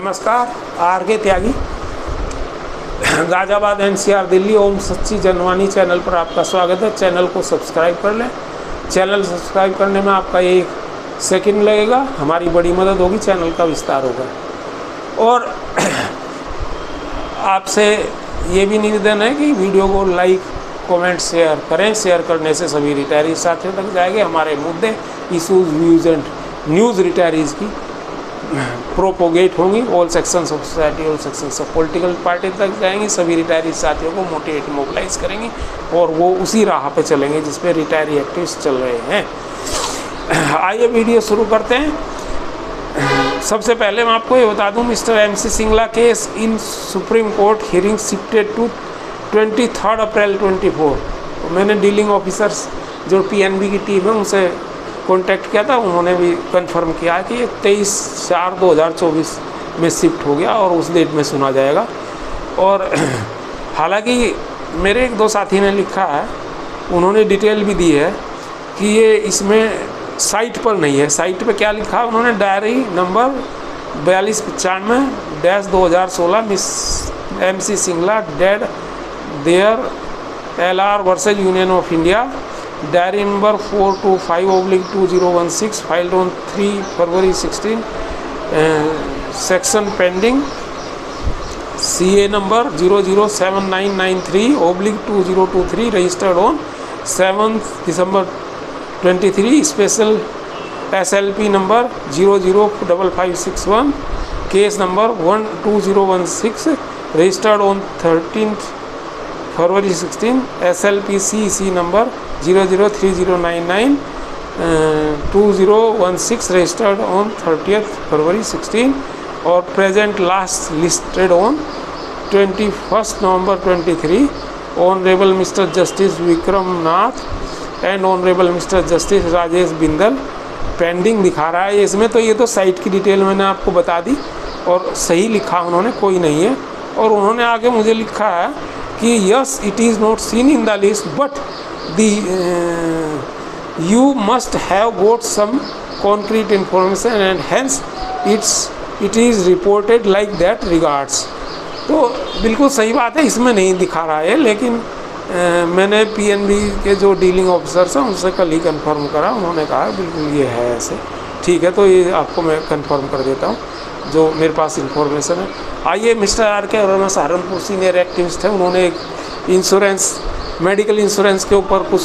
नमस्कार, आर के त्यागी गाजियाबाद एनसीआर दिल्ली ओम सच्ची जनवानी चैनल पर आपका स्वागत है। चैनल को सब्सक्राइब कर लें। चैनल सब्सक्राइब करने में आपका 1 सेकंड लगेगा, हमारी बड़ी मदद होगी, चैनल का विस्तार होगा। और आपसे ये भी निवेदन है कि वीडियो को लाइक कमेंट शेयर करें। शेयर करने से सभी रिटायरीज साथियों तक जाएंगे। हमारे मुद्दे, issues, views and news retirees की प्रोपोगेट होंगी। All sections of society, all sections of political party तक जाएंगी। सभी रिटायरी साथियों को मोटिवेट, मोबिलाइज करेंगी और वो उसी राह पे चलेंगे जिस पे रिटायरी एक्टिविस्ट चल रहे हैं। आइए वीडियो शुरू करते हैं। सबसे पहले मैं आपको ये बता दूं, mister MC Singla case in Supreme Court hearing shifted to 23 April 24। मैंने डीलिंग ऑफिसर्स जो PNB की टीम है उनसे कॉन्टैक्ट किया था। उन्होंने भी कंफर्म किया कि ये 23/4/2024 में शिफ्ट हो गया और उस डेट में सुना जाएगा। और हालांकि मेरे 1-2 साथी ने लिखा है, उन्होंने डिटेल भी दी है कि ये इसमें साइट पर नहीं है। साइट पे क्या लिखा उन्होंने, diary number 4295-2016 miss MC Singla dead their LR versus Union of India, diary number 425/2016 filed on 3 February 16, section pending, CA number 007993/2023 registered on 7 December 23, special SLP number 005561, case number 12016 registered on 13 February 16, SLP CC number 003099-2016 registered on 30 February 16 और present last listed on 21 November 23, honourable mister justice Vikram Nath and honourable mister justice Rajesh Bindal pending दिखा रहा है इसमें। तो ये तो site की detail मैंने आपको बता दी और सही लिखा उन्होंने, कोई नहीं है। और उन्होंने आगे मुझे लिखा है कि yes it is not seen in the list but you must have got some concrete information and hence it is reported like that regards। तो बिल्कुल सही बात है, इसमें नहीं दिखा रहा है, लेकिन मैंने PNB के जो डीलिंग ऑफिसर्स हैं उनसे कल ही कंफर्म करा। उन्होंने कहा बिल्कुल ये है ऐसे। ठीक है, तो ये आपको मैं कंफर्म कर देता हूँ जो मेरे पास इंफॉर्मेशन है। आइए, mister RK Verma Saharanpur senior activist है, उन्होंने एक इंश्योरेंस, मेडिकल इंश्योरेंस के ऊपर कुछ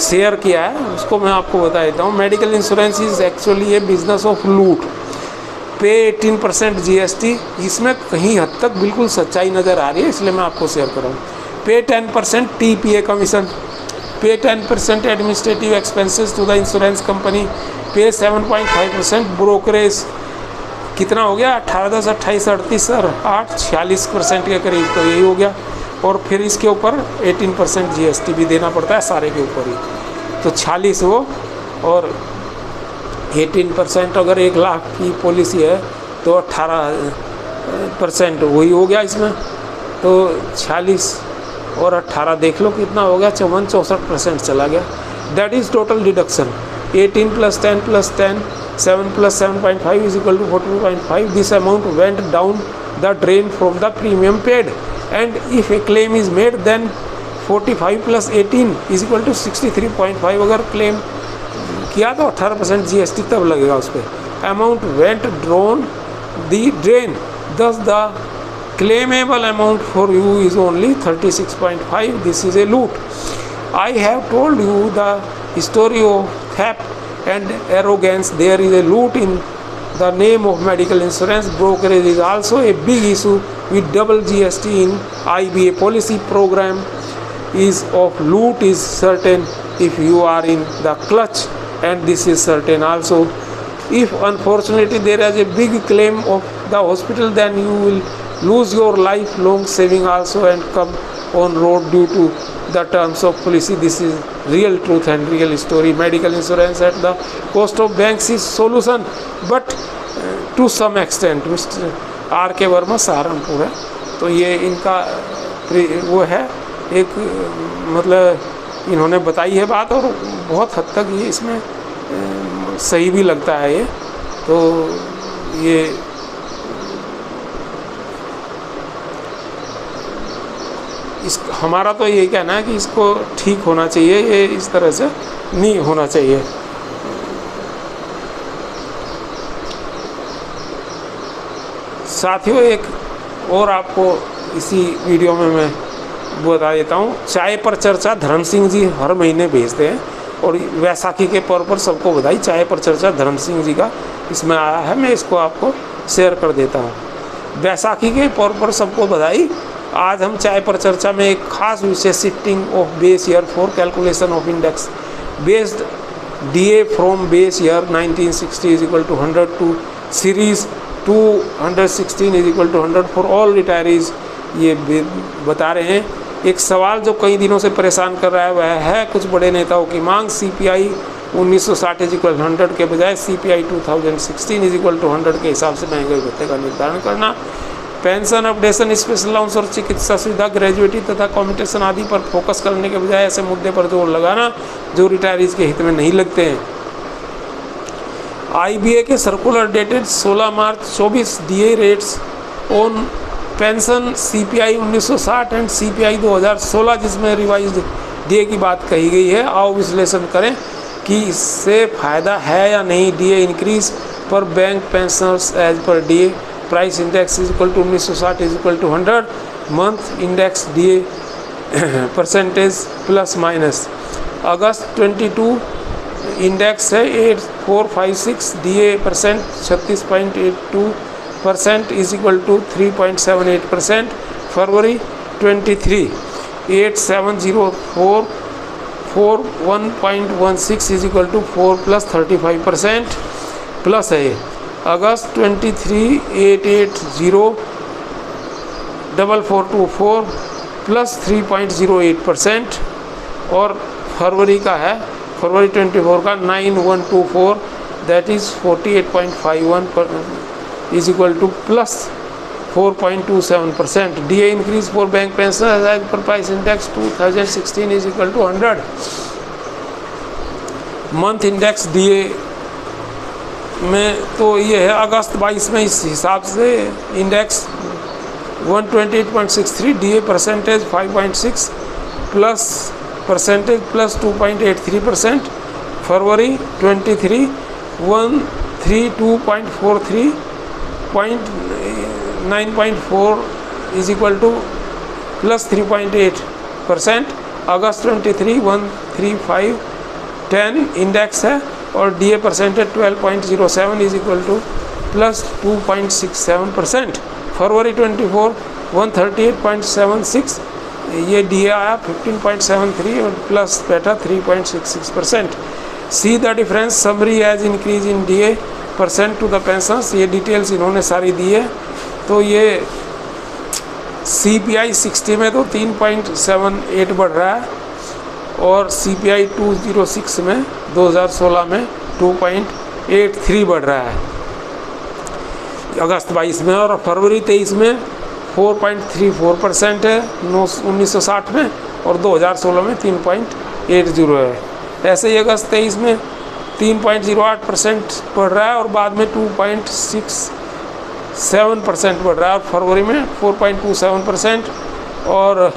शेयर किया है, उसको मैं आपको बता देता हूँ। Medical insurance is actually A business of लूट, पे 18% GST। इसमें कहीं हद तक बिल्कुल सच्चाई नज़र आ रही है, इसलिए मैं आपको शेयर कर रहा हूँ। पे 10% TPA commission, pay 10% administrative expenses to the insurance company, pay 7.5% brokerage. कितना हो गया? 18, 10, 28, 38 और 8, 46% के करीब, तो यही हो गया। और फिर इसके ऊपर 18% GST भी देना पड़ता है सारे के ऊपर ही, तो 46 वो, और 18% अगर 1 लाख की पॉलिसी है तो 18% वही हो गया इसमें। तो 46 और 18 देख लो कितना हो गया, 64% चला गया। That is total deduction. 18 + 10 + 10, 7 + 7.5 = 42.5। This amount went down the drain from the premium paid and if a claim is made then 45 + 18 = 63.5। अगर क्लेम किया तो 18% GST तब लगेगा उस पर। Amount went drone the drain, thus the claimable amount for you is only 36.5। this is a loot। I have told you the story of theft and arrogance। there is a loot in the name of medical insurance। brokerage is also a big issue with double GST in IBA policy program is of loot is certain if you are in the clutch, and this is certain also if unfortunately there is a big claim of the hospital, then you will lose your lifelong saving also and come on road due to the terms of policy। this is real truth and real story। medical insurance at the cost of banks is solution but to some extent। Mr. RK Verma Saharanpur है, तो ये इनका वो है एक, मतलब इन्होंने बताई है बात और बहुत हद तक ये इसमें सही भी लगता है ये। तो ये इस हमारा तो यही कहना है कि इसको ठीक होना चाहिए, ये इस तरह से नहीं होना चाहिए। साथियों, एक और आपको इसी वीडियो में मैं बता देता हूँ, चाय पर चर्चा धर्म सिंह जी हर महीने भेजते हैं और वैसाखी के पर्व पर सबको बधाई। चाय पर चर्चा धर्म सिंह जी का इसमें आया है, मैं इसको आपको शेयर कर देता हूँ। वैसाखी के पर्व पर सबको बधाई। आज हम चाय पर चर्चा में एक खास विषय shifting of base year for calculation of index based DA from base year 1960 is equal to 100 to series 216 is equal to 100 for all retirees, ये बता रहे हैं। एक सवाल जो कई दिनों से परेशान कर रहा है वह है कुछ बड़े नेताओं की मांग CPI 1960 इज इक्वल 100 के बजाय CPI 2016 इज इक्वल टू 100 के हिसाब से महंगाई भत्ते का निर्धारण करना, पेंशन अपडेशन, स्पेशल अलाउंस और चिकित्सा सुविधा, ग्रेजुएटी तथा कम्यूटेशन आदि पर फोकस करने के बजाय ऐसे मुद्दे पर जोर लगाना जो रिटायरीज के हित में नहीं लगते हैं। IBA के circular dated 16 March 24 DA rates on pension CPI 1960 and CPI 2016 जिसमें रिवाइज्ड DA की बात कही गई है। आओ विश्लेषण करें कि इससे फ़ायदा है या नहीं। DA इंक्रीज पर bank pensioners as per DA price index is equal to 1960 is equal to 100 month index DA percentage plus minus. August 22 index है 8456 DA percent 36.82% is equal to 3.78%। February 23 8704 1.16 is equal to 4 plus 35% plus है। August 23 880 4424 plus 3.08% और फरवरी का है फरवरी 24 का 9124 that is 48.51 is equal to plus 4.27%। DA increase for bank pension as per price index 2016 is equal to 100 month index DA में तो ये है अगस्त 22 में इस हिसाब से index 128.63 DA percentage 5.6 plus percentage plus 2.83%। February 23 132.43 9.4 is equal to plus 3.8%। August 23 135.10 index है और DA percentage 12.07 is equal to plus 2.67%। फरवरी 24 138.76 ये DA आया 15.73 और प्लस बैठा 3.66%। See the difference summary as increase in DA percent to the pensions, ये details इन्होंने सारी दी है। तो ये CPI 60 में तो 3.78 बढ़ रहा है और CPI 206 में 2016 में 2.83 बढ़ रहा है अगस्त 22 में, और फरवरी 23 में 4.34% है 1960 में और 2016 में 3.80 है। ऐसे ही अगस्त 23 में 3.08% बढ़ रहा है और बाद में 2.67% बढ़ रहा है और फरवरी में 4.27% और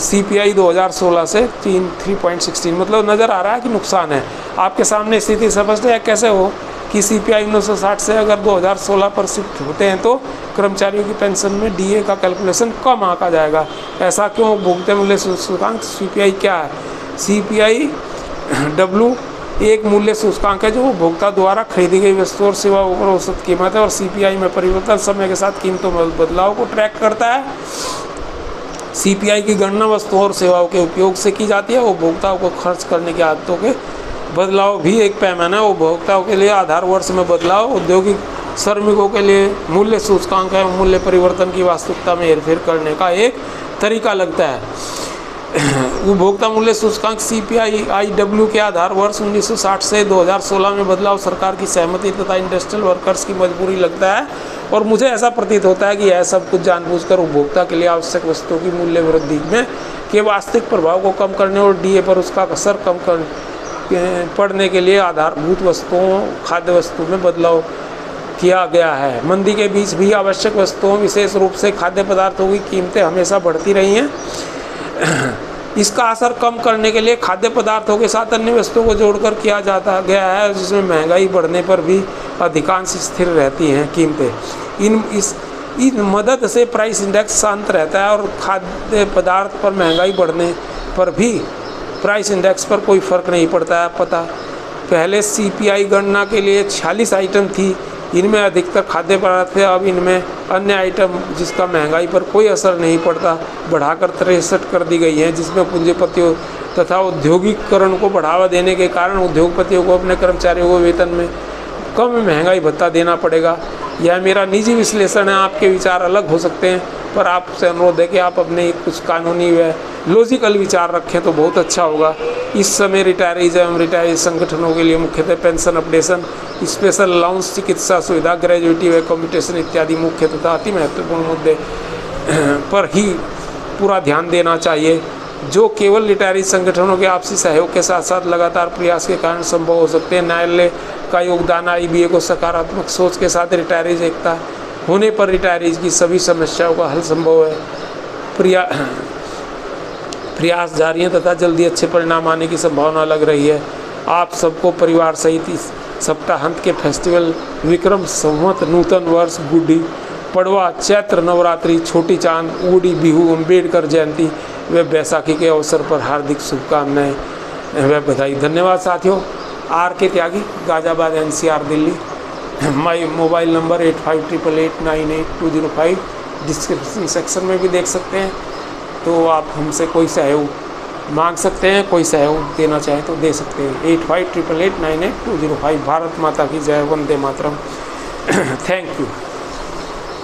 CPI 2016 से 3.16, मतलब नज़र आ रहा है कि नुकसान है। आपके सामने स्थिति स्पष्ट है कैसे हो कि CPI 1960 से अगर 2016 पर शिफ्ट होते हैं तो कर्मचारियों की पेंशन में DA का कैलकुलेशन कम आंका जाएगा। ऐसा क्यों? भुगते मूल्य सूचकांक CPI क्या है? CPI W एक मूल्य सूचकांक है जो उपभोक्ता द्वारा खरीदी गई वस्तु और सेवाओं पर औसत कीमत है और CPI में परिवर्तन समय के साथ कीमतों में बदलाव को ट्रैक करता है। CPI की गणना वस्तुओं और सेवाओं के उपयोग से की जाती है। उपभोक्ताओं को खर्च करने की आदतों के बदलाव भी एक पैमाना है। उपभोक्ताओं के लिए आधार वर्ष में बदलाव, औद्योगिक श्रमिकों के लिए मूल्य सूचकांक है मूल्य परिवर्तन की वास्तविकता में हेरफेर करने का एक तरीका लगता है। उपभोक्ता मूल्य सूचकांक CPI-IW के आधार वर्ष 1960 से 2016 में बदलाव सरकार की सहमति तथा इंडस्ट्रियल वर्कर्स की मजबूरी लगता है और मुझे ऐसा प्रतीत होता है कि यह सब कुछ जानबूझकर उपभोक्ता के लिए आवश्यक वस्तुओं की मूल्य वृद्धि में के वास्तविक प्रभाव को कम करने और DA पर उसका असर कम पड़ने के लिए आधारभूत वस्तुओं खाद्य वस्तु में बदलाव किया गया है। मंदी के बीच भी आवश्यक वस्तुओं विशेष रूप से खाद्य पदार्थों की कीमतें हमेशा बढ़ती रही हैं। इसका असर कम करने के लिए खाद्य पदार्थों के साथ अन्य वस्तुओं को जोड़कर किया जाता गया है, जिसमें महंगाई बढ़ने पर भी अधिकांश स्थिर रहती हैं कीमतें। इन मदद से प्राइस इंडेक्स शांत रहता है और खाद्य पदार्थ पर महंगाई बढ़ने पर भी प्राइस इंडेक्स पर कोई फ़र्क नहीं पड़ता है। पहले CPI गणना के लिए 46 आइटम थी, इनमें अधिकतर खाद्य पदार्थ थे। अब इनमें अन्य आइटम जिसका महंगाई पर कोई असर नहीं पड़ता बढ़ाकर 63 कर दी गई हैं, जिसमें पूंजीपतियों तथा औद्योगिकरण को बढ़ावा देने के कारण उद्योगपतियों को अपने कर्मचारियों को वेतन में कम महंगाई भत्ता देना पड़ेगा। यह मेरा निजी विश्लेषण है, आपके विचार अलग हो सकते हैं, पर आपसे अनुरोध है कि आप अपने कुछ कानूनी व लॉजिकल विचार रखें तो बहुत अच्छा होगा। इस समय रिटायरीज एवं रिटायरी संगठनों के लिए मुख्यतः पेंशन अपडेशन, स्पेशल अलाउंस, चिकित्सा सुविधा, ग्रेजुएटी व कम्यूटेशन इत्यादि मुख्य तथा अति महत्वपूर्ण मुद्दे पर ही पूरा ध्यान देना चाहिए, जो केवल रिटायरी संगठनों के आपसी सहयोग के साथ साथ लगातार प्रयास के कारण संभव हो सकते हैं। न्यायालय का योगदान IBA को सकारात्मक सोच के साथ रिटायरीज एकता होने पर रिटायरीज की सभी समस्याओं का हल संभव है। प्रयास जारी है तथा जल्दी अच्छे परिणाम आने की संभावना लग रही है। आप सबको परिवार सहित इस सप्ताहांत के फेस्टिवल विक्रम संवत, नूतन वर्ष, गुड्डी पड़वा, चैत्र नवरात्रि, छोटी चांद, उड़ी, बिहू, अम्बेडकर जयंती व बैसाखी के अवसर पर हार्दिक शुभकामनाएं व बधाई। धन्यवाद साथियों। RK Tyagi, Ghaziabad NCR Delhi. My mobile number 8588898205 description section में भी देख सकते हैं, तो आप हमसे कोई सहयोग मांग सकते हैं, कोई सहयोग देना चाहें तो दे सकते हैं। 8588898205। भारत माता की जय, वंदे मातरम। Thank you.